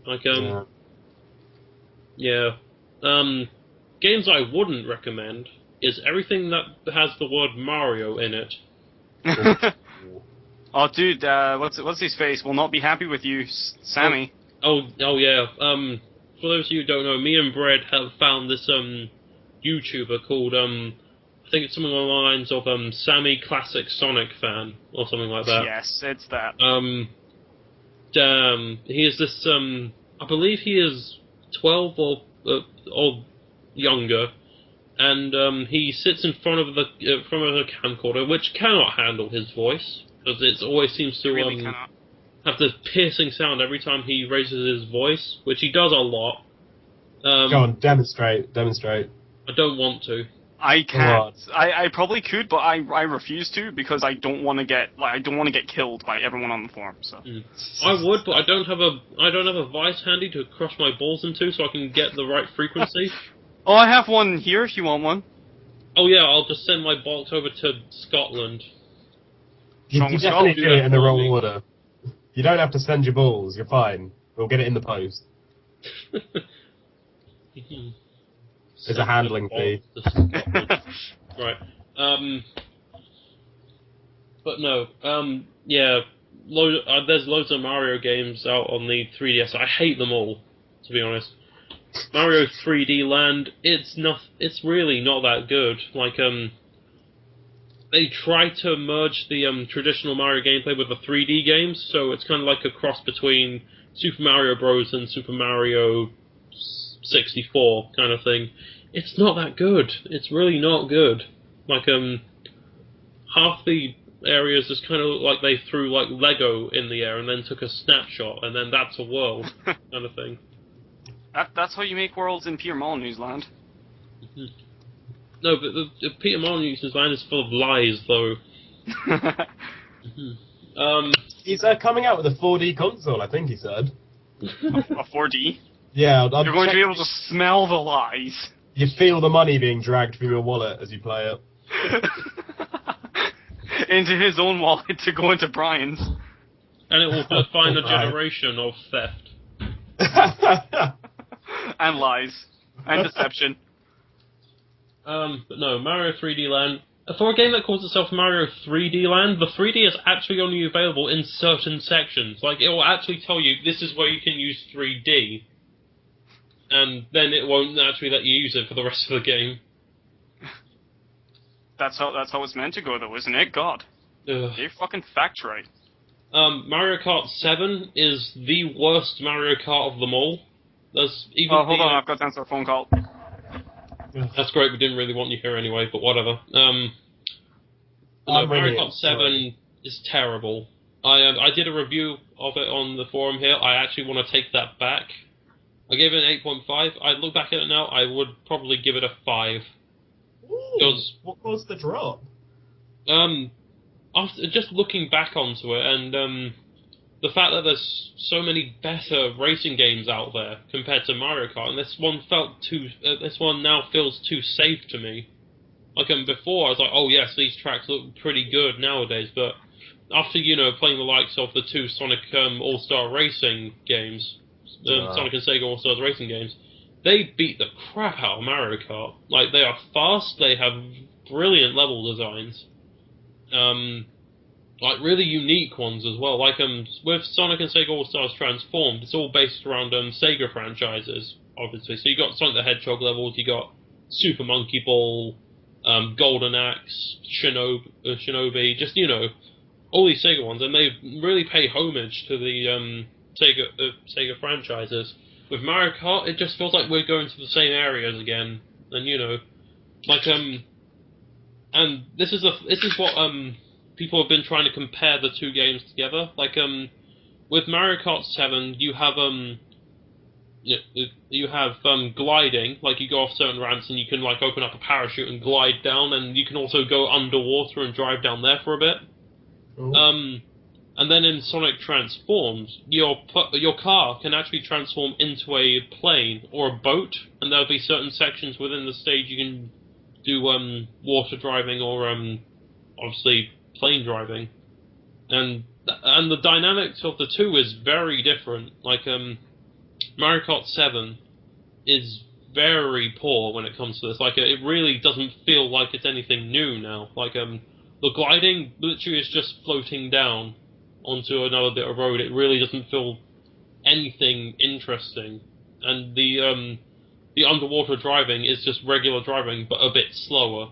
Like, games I wouldn't recommend is everything that has the word Mario in it. Oh, dude, what's his face? Will not be happy with you, Sammy. Oh yeah. For those of you who don't know, me and Brad have found this YouTuber called I think it's something along the lines of Sammy Classic Sonic Fan or something like that. Yes, it's that. He is this I believe he is 12 or younger, and he sits in front of a camcorder which cannot handle his voice because it always seems to really cannot. Have this piercing sound every time he raises his voice, which he does a lot. Go on, demonstrate. I don't want to. I can't. I probably could, but I refuse to because I don't want to get killed by everyone on the forum. So I would, but I don't have a vice handy to crush my balls into, so I can get the right frequency. Oh, I have one here if you want one. Oh yeah, I'll just send my box over to Scotland. You definitely do it in the wrong order. You don't have to send your balls. You're fine. We'll get it in the post. There's a handling fee. Right. But no. Yeah. There's loads of Mario games out on the 3DS. I hate them all, to be honest. Mario 3D Land. It's really not that good. Like they try to merge the traditional Mario gameplay with the 3D games, so it's kind of like a cross between Super Mario Bros. And Super Mario 64 kind of thing. It's not that good. It's really not good. Like, half the areas just kind of look like they threw, like, Lego in the air and then took a snapshot, and then that's a world, kind of thing. That's how you make worlds in Peter Molyneux's land. Mm-hmm. No, but the Peter Molyneux's land is full of lies, though. He's coming out with a 4D console, I think he said. A 4D? Yeah. You're going to be able to smell the lies. You feel the money being dragged from your wallet as you play it. Into his own wallet to go into Bryan's. And it will define a generation of theft. And lies. And deception. But no, Mario 3D Land. For a game that calls itself Mario 3D Land, the 3D is actually only available in certain sections. Like, it will actually tell you, this is where you can use 3D. And then it won't actually let you use it for the rest of the game. That's how it's meant to go, though, isn't it? God. Ugh. You're fucking fact right. Mario Kart 7 is the worst Mario Kart of them all. There's even hold on, I've got to answer a phone call. That's great, we didn't really want you here anyway, but whatever. Mario Kart 7 is terrible. I did a review of it on the forum here. I actually want to take that back. I gave it an 8.5. I look back at it now, I would probably give it a 5. Ooh, what caused the drop? After just looking back onto it, and the fact that there's so many better racing games out there compared to Mario Kart, and this one now feels too safe to me. Like before, I was like, oh yes, these tracks look pretty good nowadays, but after playing the likes of the two Sonic All-Star Racing games, Sonic and Sega All-Stars Racing games, they beat the crap out of Mario Kart. Like, they are fast, they have brilliant level designs. Like really unique ones as well. Like with Sonic and Sega All Stars Transformed, it's all based around Sega franchises, obviously. So you got Sonic the Hedgehog levels, you got Super Monkey Ball, Golden Axe, Shinobi, just all these Sega ones, and they really pay homage to the Sega franchises. With Mario Kart, it just feels like we're going to the same areas again, and like and this is what people have been trying to compare the two games together. Like with Mario Kart 7, you have gliding, like you go off certain ramps and you can like open up a parachute and glide down, and you can also go underwater and drive down there for a bit. Ooh. And then in Sonic Transformed, your car can actually transform into a plane or a boat, and there'll be certain sections within the stage you can do water driving or obviously plane driving, and the dynamics of the two is very different. Like Mario Kart 7 is very poor when it comes to this. Like it really doesn't feel like it's anything new now. Like the gliding literally is just floating down onto another bit of road. It really doesn't feel anything interesting, and the underwater driving is just regular driving but a bit slower.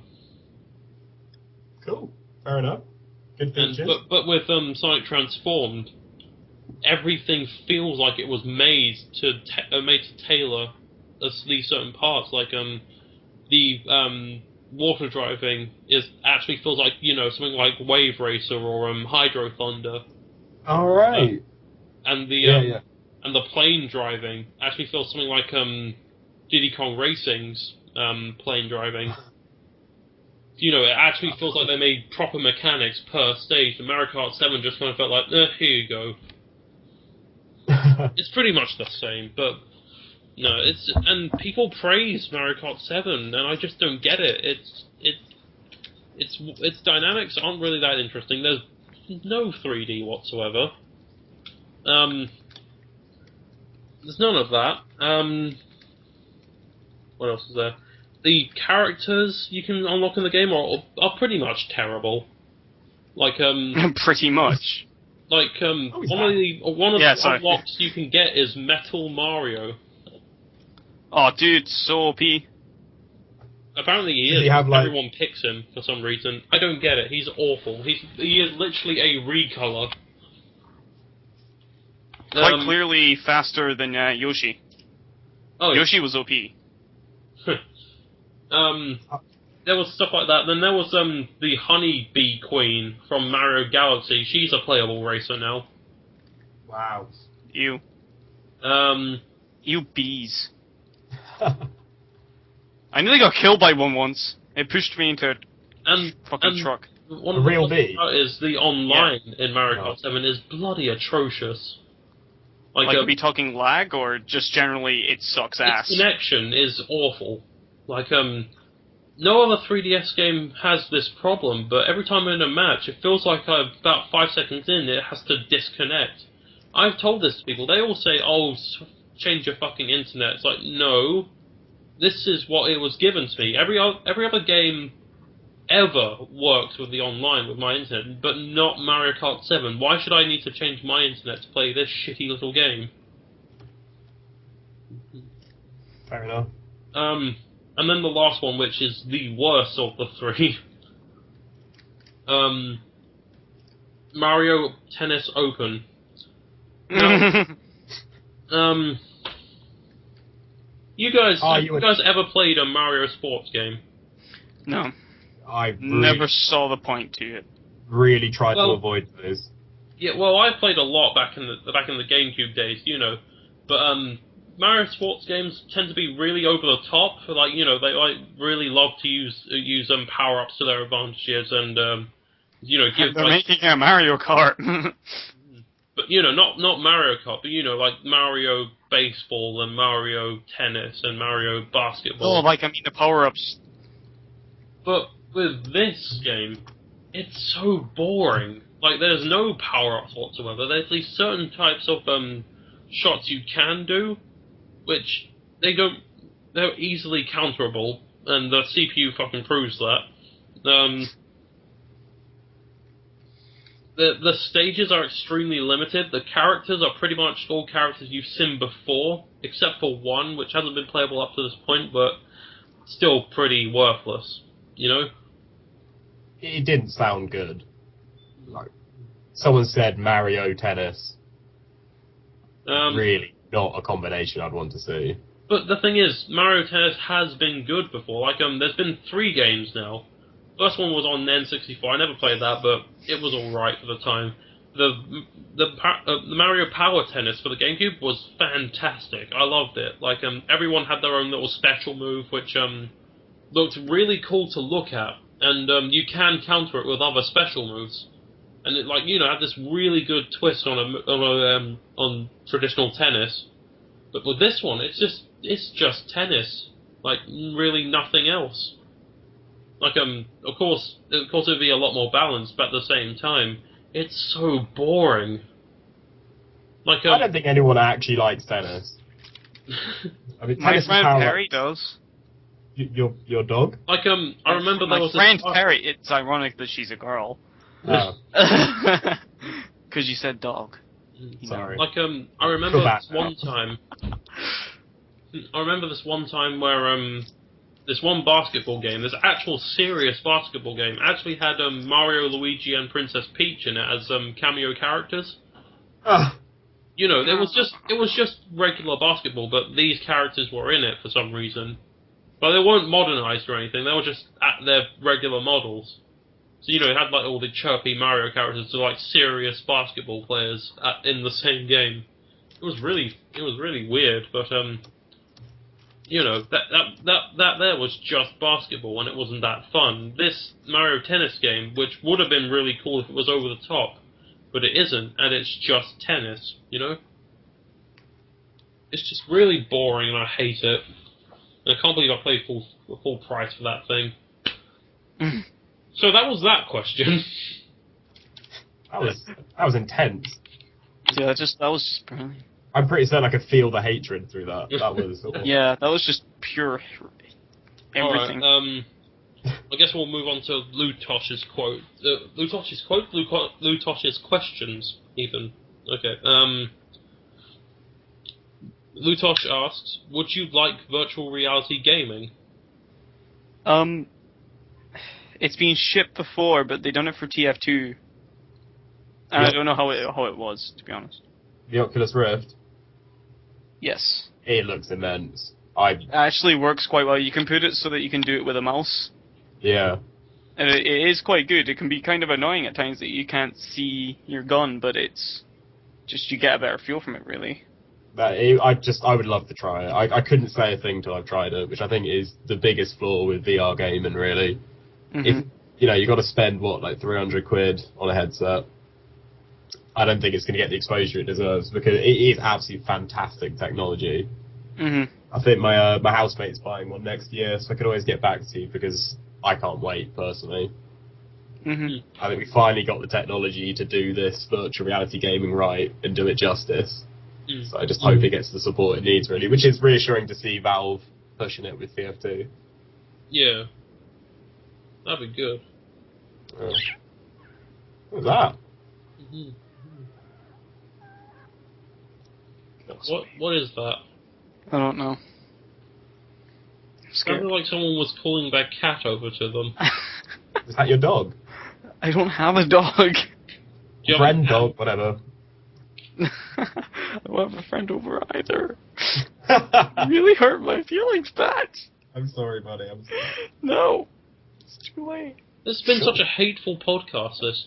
Cool. Fair enough. Good features. But with Sonic Transformed, everything feels like it was made to tailor these certain parts. Like the water driving actually feels like something like Wave Racer or Hydro Thunder. All right. And the and the plane driving actually feels something like Diddy Kong Racing's plane driving. It actually feels like they made proper mechanics per stage. The Mario Kart 7 just kind of felt like, here you go. It's pretty much the same, but no, and people praise Mario Kart 7, and I just don't get it. Its dynamics aren't really that interesting. There's no 3D whatsoever. There's none of that. What else is there? The characters you can unlock in the game are pretty much terrible. Like pretty much. Like one of the unlocks you can get is Metal Mario. Oh, dude, so OP. Apparently he is. Everyone picks him for some reason. I don't get it. He's awful. He is literally a recolor. Quite clearly faster than Yoshi. Oh, Yoshi was OP. There was stuff like that. Then there was the Honey Bee Queen from Mario Galaxy. She's a playable racer now. Wow. You bees. I nearly got killed by one once. It pushed me into a fucking truck. One of the real bee is the online in Mario Kart 7 is bloody atrocious. Like are we talking lag or just generally it sucks ass? Its connection is awful. Like no other 3DS game has this problem, but every time I'm in a match, it feels like about 5 seconds in, it has to disconnect. I've told this to people. They all say, "Oh, change your fucking internet." It's like, no, this is what it was given to me. Every other game ever works with the online with my internet, but not Mario Kart 7. Why should I need to change my internet to play this shitty little game? Fair enough. And then the last one, which is the worst of the three. Mario Tennis Open. Now, you guys ever played a Mario sports game? No. I never saw the point to it. Really tried to avoid those. Yeah, well, I played a lot back in the GameCube days, but Mario sports games tend to be really over the top. Like, they really love to use power ups to their advantages, and give. They're making a Mario Kart. But not Mario Kart, but like Mario Baseball and Mario Tennis and Mario Basketball. Oh, the power ups. But with this game, it's so boring. Like, there's no power ups whatsoever. There's these certain types of shots you can do, which they're easily counterable, and the CPU fucking proves that. The stages are extremely limited. The characters are pretty much all characters you've seen before, except for one, which hasn't been playable up to this point, but still pretty worthless, you know? It didn't sound good. Like, someone said Mario Tennis. Really not a combination I'd want to see. But the thing is, Mario Tennis has been good before. Like, there's been 3 games now. First one was on N64. I never played that, but it was alright for the time. The Mario Power Tennis for the GameCube was fantastic. I loved it. Like, everyone had their own little special move, which looked really cool to look at, and you can counter it with other special moves. And it, like, you know, had this really good twist on traditional tennis. But with this one, it's just tennis. Like, really nothing else. Like, of course it'd be a lot more balanced, but at the same time, it's so boring. Like, I don't think anyone actually likes tennis. I mean, My tennis friend is how, Perry does. Your dog? Like, I remember there was my friend this... Perry. It's ironic that she's a girl. Oh, Because you said dog. sorry. Like, I remember Feel bad this one time... I remember this one time where, this one basketball game, this actual serious basketball game, actually had, Mario, Luigi, and Princess Peach in it as, cameo characters. You know, it was just regular basketball, but these characters were in it for some reason. But they weren't modernized or anything, they were just at their regular models. So, you know, it had, like, all the chirpy Mario characters to, like, serious basketball players in the same game. It was really weird, but, you know, that there was just basketball, and it wasn't that fun. This Mario Tennis game, which would have been really cool if it was over the top, but it isn't, and it's just tennis, you know? It's just really boring, and I hate it. And I can't believe I paid full price for that thing. So that was that question. That was intense. Yeah, that was just brilliant. I'm pretty certain I could feel the hatred through that. That was... Yeah, that was just pure everything. Alright, I guess we'll move on to Lutosh's quote. Lutosh's quote? Lutosh's questions, even. Okay, Lutosh asks, would you like virtual reality gaming? It's been shipped before, but they done it for TF2. And I don't know how it was, to be honest. The Oculus Rift? Yes. It looks immense. It actually works quite well. You can put it so that you can do it with a mouse. Yeah. And it is quite good. It can be kind of annoying at times that you can't see your gun, but it's just you get a better feel from it, really. I would love to try it. I couldn't say a thing till I've tried it, which I think is the biggest flaw with VR gaming, really. Mm-hmm. If, you know, you got to spend, like 300 quid on a headset. I don't think it's going to get the exposure it deserves, because it is absolutely fantastic technology. Mm-hmm. I think my housemate's buying one next year, so I could always get back to you, because I can't wait, personally. Mm-hmm. I think we finally got the technology to do this virtual reality gaming right and do it justice. So I just hope it gets the support it needs, really, which is reassuring to see Valve pushing it with TF2. Yeah. That'd be good. What was that? Mm-hmm. What is that? I don't know. Sounded like someone was calling their cat over to them. Is that your dog? I don't have a dog. Friend dog, whatever. I don't have a friend over either. Really hurt my feelings, Pat. I'm sorry, buddy. I'm sorry. No. It's too late. This has been such a hateful podcast, this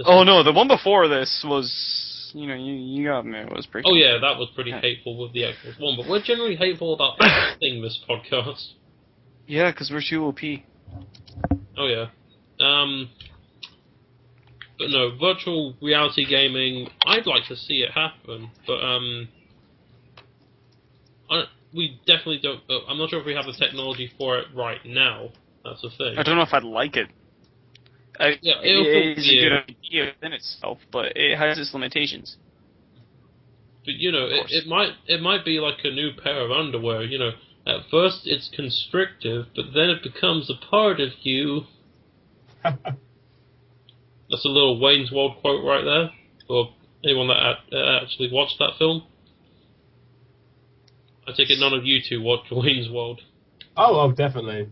Oh no, the one before this was, you know, you got me, it was pretty... Oh yeah, that was pretty hateful with the Xbox One, but we're generally hateful about everything this podcast. Yeah, because we're too OP. Oh yeah. But no, virtual reality gaming, I'd like to see it happen, but we definitely don't, I'm not sure if we have the technology for it right now. That's the thing. I don't know if I'd like it. Yeah, it is a good idea in itself, but it has its limitations. But you know, it might be like a new pair of underwear. You know, at first it's constrictive, but then it becomes a part of you. That's a little Wayne's World quote right there, for anyone that actually watched that film. I take it none of you two watched Wayne's World. Oh, definitely.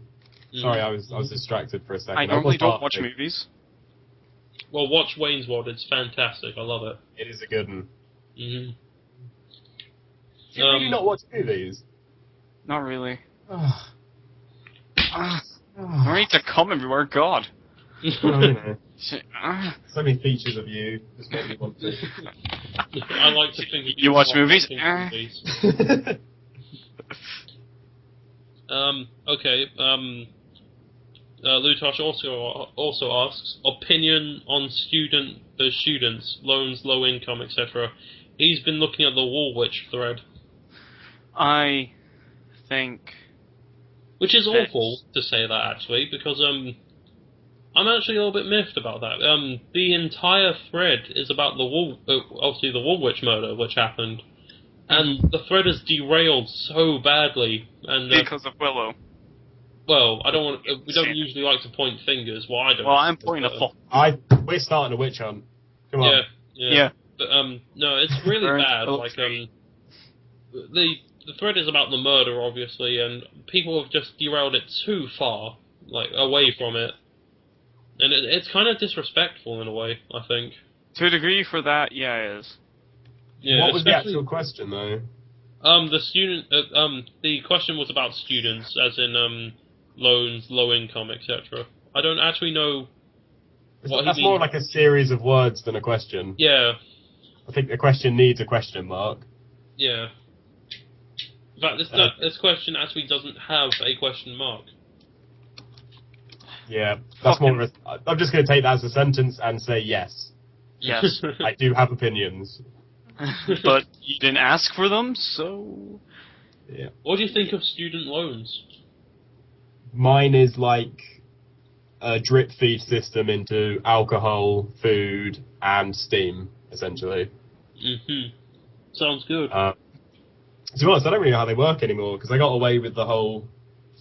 Sorry, I was distracted for a second. I normally don't watch movies. Well, watch Wayne's World. It's fantastic. I love it. It is a good one. Mm-hmm. Do you really not watch movies? Not really. I need to come everywhere, God. Well, you know, so many features of you just make me want to. I like to think you watch movies? Okay. Lutosh also asks opinion on students, loans, low income, etc. He's been looking at the Woolwich thread. I think, which is awful to say that actually, because I'm actually a little bit miffed about that. The entire thread is about obviously the Woolwich murder, which happened, and the thread is derailed so badly. And because of Willow. Well, I don't want. We don't usually like to point fingers. Well, I don't. Well, I'm pointing a fuck. We're starting a witch hunt. Come on. Yeah. But no, it's really bad. Like the thread is about the murder, obviously, and people have just derailed it too far, like away from it, and it's kind of disrespectful in a way. I think. To a degree, for that, yeah, it is. Yeah. What was the actual question, though? The question was about students, as in loans, low income, etc. I don't actually know. That's more like a series of words than a question. Yeah. I think the question needs a question mark. Yeah. In fact, this question actually doesn't have a question mark. Yeah, that's more of a... I'm just going to take that as a sentence and say yes. Yes. I do have opinions. But you didn't ask for them, so... Yeah. What do you think of student loans? Mine is like a drip feed system into alcohol, food, and Steam, essentially. Mm-hmm. Sounds good. To be honest, I don't really know how they work anymore, because I got away with the whole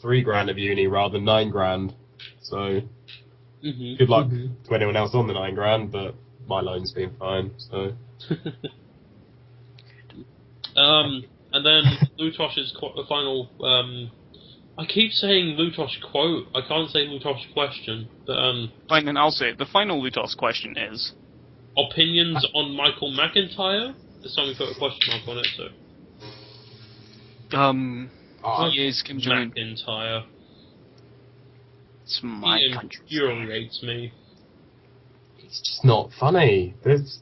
$3,000 of uni rather than $9,000. So, good luck to anyone else on the $9,000, but my loan's been fine, so... And then Lutosh's final... I keep saying Lutosh quote. I can't say Lutosh question, but Fine, then I'll say it. The final Lutosh question is... Opinions on Michael McIntyre? There's something put a question mark on it, so... he is Kim Jong-un. McIntyre. It's my country. He infuriates me. It's just not funny. It's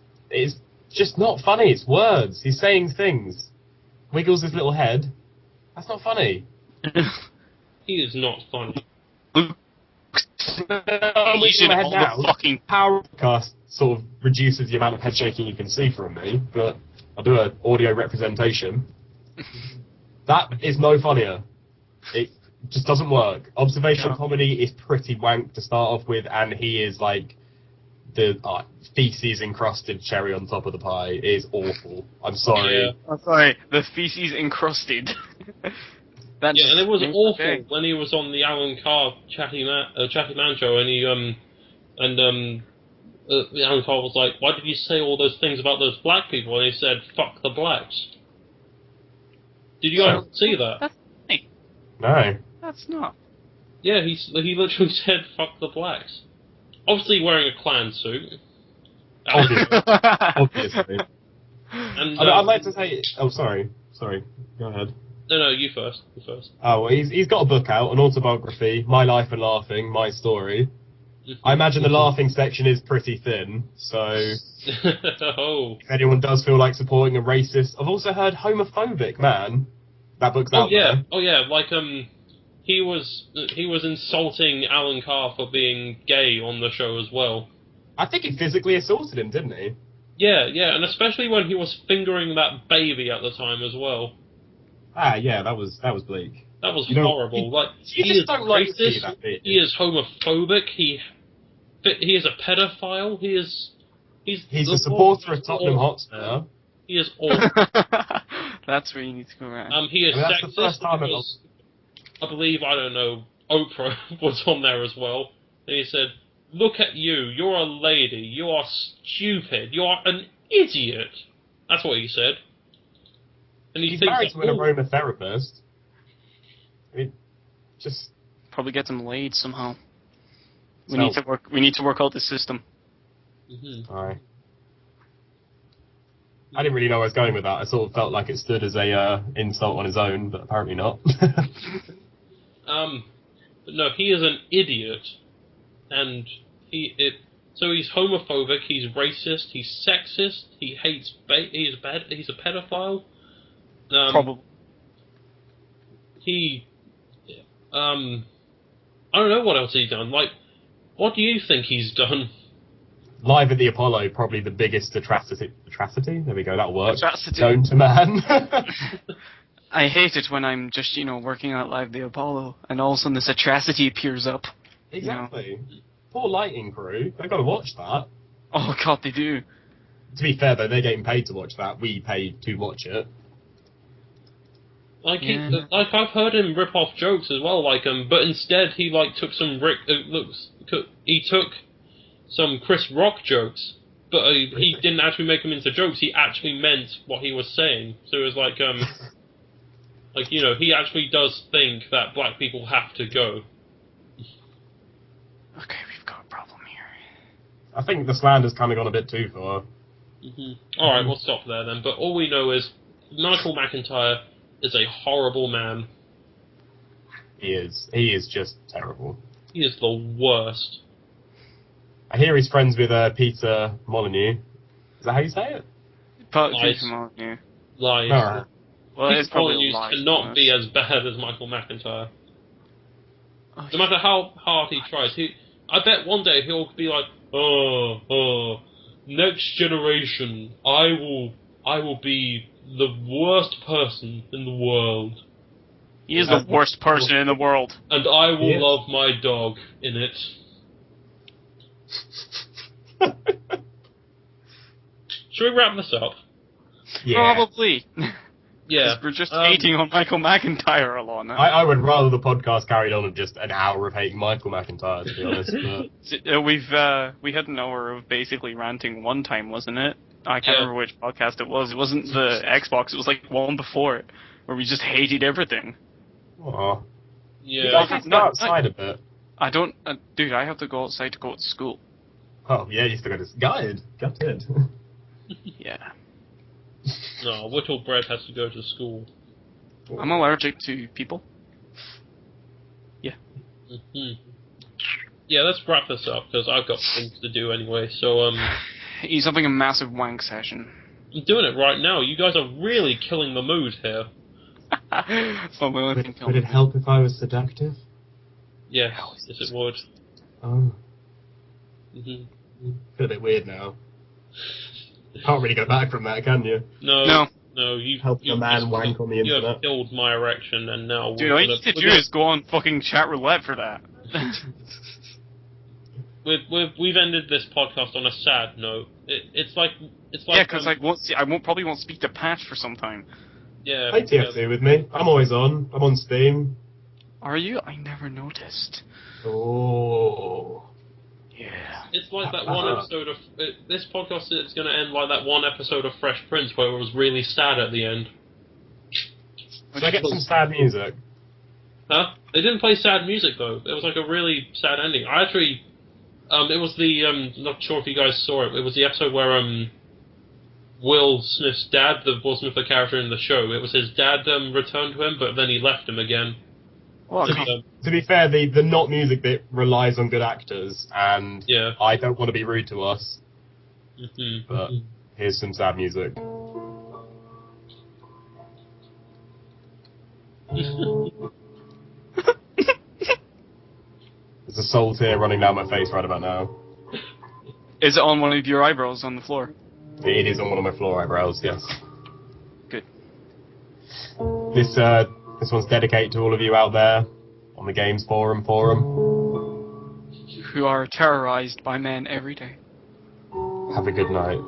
just not funny. It's words. He's saying things. Wiggles his little head. That's not funny. He is not funny. I'm wiggling my head now. Fucking Powercast sort of reduces the amount of head shaking you can see from me, but I'll do an audio representation. That is no funnier. It just doesn't work. Observational comedy is pretty wank to start off with, and he is like the feces encrusted cherry on top of the pie. It is awful. I'm sorry. Yeah. I'm sorry, the feces encrusted. And it was awful when he was on the Alan Carr Chatty Man show, and Alan Carr was like, "Why did you say all those things about those black people?" And he said, "Fuck the blacks." Did you guys see that? That's funny. No. That's not. Yeah, he literally said, "Fuck the blacks." Obviously wearing a clan suit. Obviously. And, I'd like to say... Oh, sorry. Go ahead. No, you first. Oh, well, he's got a book out, an autobiography, My Life and Laughing, My Story. I imagine the laughing section is pretty thin, so... If anyone does feel like supporting a racist... I've also heard homophobic, man. That book's out there. Oh yeah, like, he was insulting Alan Carr for being gay on the show as well. I think he physically assaulted him, didn't he? Yeah, and especially when he was fingering that baby at the time as well. Yeah, that was bleak. That was horrible. He just is don't like to see racist. that bit. He is homophobic. He is a pedophile. He's a supporter of Tottenham Hotspur. He is awful. That's where you need to go around. He is that's the sexist first time because I believe, I don't know, Oprah was on there as well. And he said, look at you. You're a lady. You are stupid. You are an idiot. That's what he said. And He's married to an aromatherapist. I mean, just Probably get them laid somehow. We So- need to work. We need to work out the system. Aye. I didn't really know where I was going with that. I sort of felt like it stood as a insult on his own, but apparently not. But no, he is an idiot, and so he's homophobic, he's racist, he's sexist, he hates he's a pedophile. Probably. I don't know what else he's done. Like, what do you think he's done? Live at the Apollo, probably the biggest atrocity. There we go, that'll work. Atrocity. Known to man. I hate it when I'm just, working out Live the Apollo, and all of a sudden this atrocity appears up. Exactly. Poor lighting crew. They've got to watch that. Oh god, they do. To be fair, though, they're getting paid to watch that. We paid to watch it. Like Yeah. like I've heard him rip off jokes as well. Like but instead he took some he took some Chris Rock jokes, but he didn't actually make them into jokes. He actually meant what he was saying. So it was like he actually does think that black people have to go. Okay, we've got a problem here. I think the slander's kind of gone a bit too far. All right, we'll stop there then. But all we know is Michael McIntyre is a horrible man. He is. He is just terrible. He is the worst. I hear he's friends with Peter Molyneux. Is that how you say it? But Lies. come on, yeah. Lies. No. Well, it's Peter probably Molyneux lies. cannot be as bad as Michael McIntyre. Oh, No matter how hard he tries, I bet one day he'll be like, next generation, I will be the worst person in the world, he is the worst person in the world. and I will Yes. love my dog in it. Should we wrap this up? Yeah. Probably. Yeah. 'Cause we're just hating on Michael McIntyre a lot now. I would rather the podcast carried on of just an hour of hating Michael McIntyre, to be honest. But We had an hour of basically ranting one time, wasn't it? I can't Yeah. remember which podcast it was. It wasn't the Xbox. It was like one before it, where we just hated everything. aw. You Yeah. guys have to go outside a bit. I don't, dude. I have to go outside to go to school. Oh yeah, you still got this gutted. Yeah, No, Whittlebread has to go to school. I'm allergic to people. Yeah, let's wrap this up because I've got things to do anyway. So He's having a massive wank session. I'm doing it right now. You guys are really killing the mood here. Oh, my only thing Would it help if I was seductive? Yes, yes it would. Oh, hmm feel a bit weird now. Can't really go back from that, can you? No, you Helping a man wank on the You have internet. killed my erection, and now Dude, all you need to do is go on fucking chat roulette for that. We've ended this podcast on a sad note. It's like Yeah, because I probably won't speak to Patch for some time. yeah. Play TF2 with me. I'm always on. I'm on Steam. Are you? I never noticed. Oh. Yeah. It's like that one episode of this podcast is going to end like that one episode of Fresh Prince where it was really sad at the end. Should I get some sad music? Huh? They didn't play sad music though. It was like a really sad ending. I actually, it was the not sure if you guys saw it. It was the episode where Will Smith's dad, the Will Smith the character in the show, it was his dad returned to him, but then he left him again. Well, To be fair, the not music bit relies on good actors, and Yeah. I don't want to be rude to us, Mhm. but here's some sad music. There's a soul tear running down my face right about now. is it on one of your eyebrows on the floor? It is on one of my floor eyebrows, yes. Good. This one's dedicated to all of you out there on the GamesForum forum. Who are terrorized by men every day. Have a good night.